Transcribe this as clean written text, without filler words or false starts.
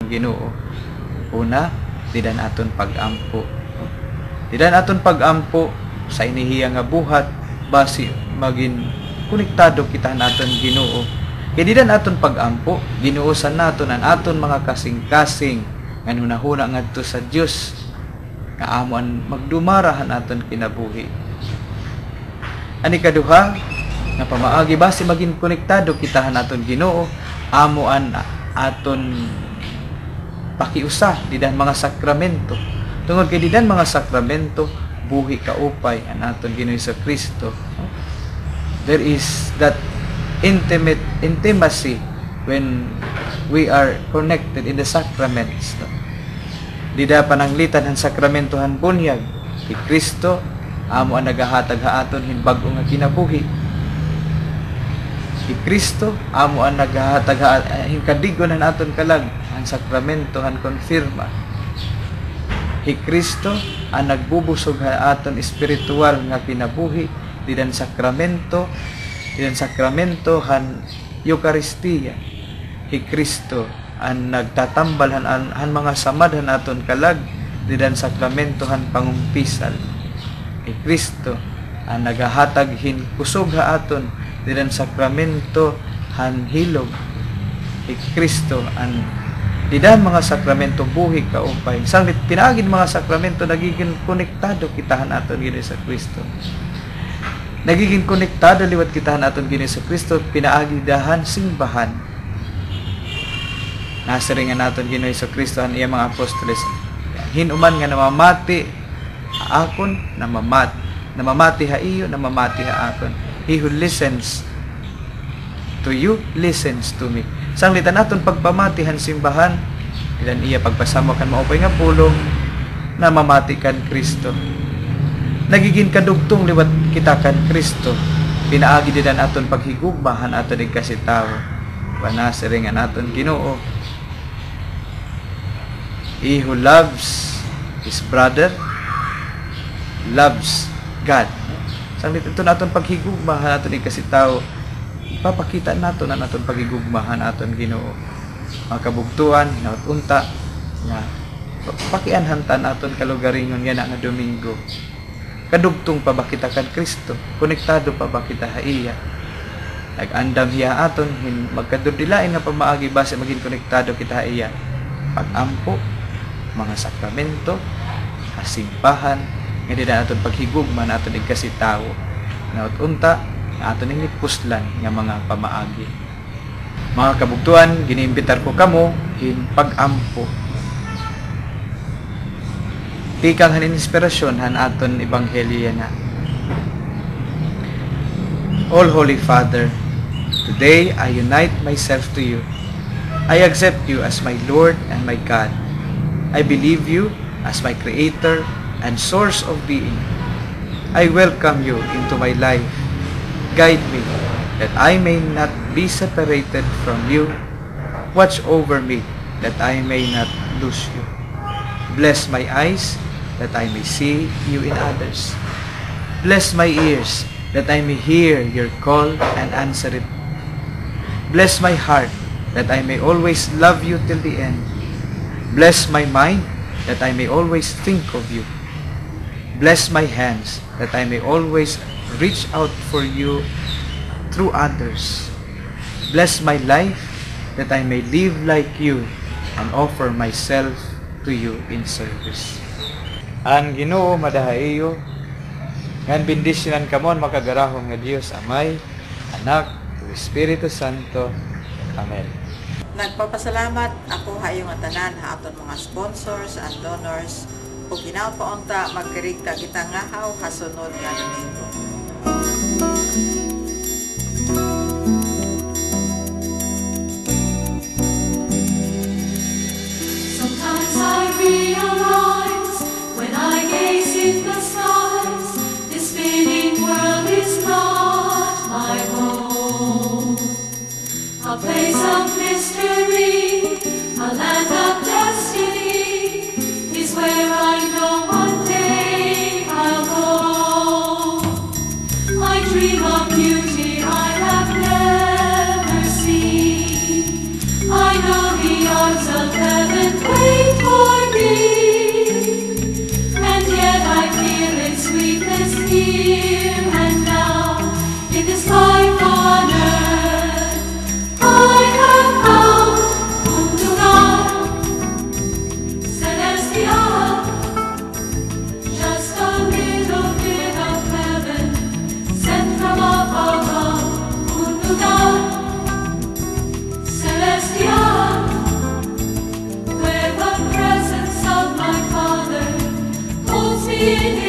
Ginoo. Una, didan aton pag-ampo. Didan aton pag-ampo sa inihiya nga buhat basi maging konektado kita naton Ginoo. Kay didan aton pag-ampo, ginuusan naton ang aton mga kasing-kasing nga hunahuna ngadto sa Dios nga amon magdumarahan aton kinabuhi. Ani kaduha, nga pamaagi basi maging konektado kita naton Ginoo, amoan aton pakiusa didan mga sakramento. Tungod kay didan mga sakramento, buhi kaupay ang aton Ginoo Kristo. There is that intimacy when we are connected in the sacraments. Dida pananglitan ang sakramentohan bunyag kay Kristo, amo ang nagahatag ha aton hinbag-o nga kinabuhi. Kay Kristo, amo ang nagahatag ha hinkadigon ang aton kalag ang sakramentohan konfirma. Kay Kristo ang nagbubusog ha aton espiritual nga kinabuhi didan sakramento, didan sakramentohan Eucharistia. Kay Kristo ang nagtatambal han mga samadhan aton kalag didan sakramentohan pangumpisal. Kay Kristo ang nagahatag hin kusog ha aton didan sakramento han hilog. Kay Kristo ang didan mga sakramento buhi kaupay. Sang pinagid mga sakramento nagiging konektado kitahan aton Ginoo sa Kristo. Nagiging konektado liwat kitahan aton Ginoo sa Kristo pinaagidahan simbahan. Nasiringan naton Ginoo sa Kristo ang iya mga apostoles. Hinuman nga namamati akon, namamati ha iyo, namamati ha akon. He who listens to you listens to me. Sanglitan naton pagpamatihan simbahan, ilan iya pagpasamo kan maupay nga pulong, namamati kan Kristo. Nagiging kadugtong liwat kita kan Kristo. Pinaagi didan aton paghigugmahan aton ig kasitawo. Panasiringan aton Ginoo. He who loves his brother loves God. Sanglitan naton paghigugmahan aton ig kasitawo. Papakita nato na naton pagigugmahan aton Ginoo. Mga kabugtuan, unta nga pakianhantan aton kalugaringon nga nga Domingo. Kadugtong pa ba kita kan Kristo? Konektado pa ba kita ha iya? Nag-andam hiya aton magkadudilain nga pamaagi base maging konektado kita ha iya. Pag-ampo, mga sakramento, kasimbahan, nga didan aton paghigugma aton ig kasitawo. Unta aton ning puslan nga mga pamaagi. Mga kabugtuan, giniimbitar ko kamo hin pag-ampo. Tikang han inspirasyon han aton ebanghelyo na. All Holy Father, today I unite myself to you. I accept you as my Lord and my God. I believe you as my Creator and source of being. I welcome you into my life. Guide me, that I may not be separated from you. Watch over me, that I may not lose you. Bless my eyes, that I may see you in others. Bless my ears, that I may hear your call and answer it. Bless my heart, that I may always love you till the end. Bless my mind, that I may always think of you. Bless my hands, that I may always reach out for you through others. Bless my life, that I may live like you and offer myself to you in service. Ang Ginoo madahaiyo, ngan bendisyonan kamon makagarahon nga Dios Amay, Anak, Espiritu Santo. Amen. Nagpapasalamat ako hayo nga tanan ha aton mga sponsors and donors ug ginapaunta magkarigta kita ngahaw hasunod nga Domingo. Sometimes I realize when I gaze in the skies, this spinning world is not my home. A place of mystery, a land of destiny, is where I know one day I'll go. I dream of beauty I have never seen. I know the arms of heaven in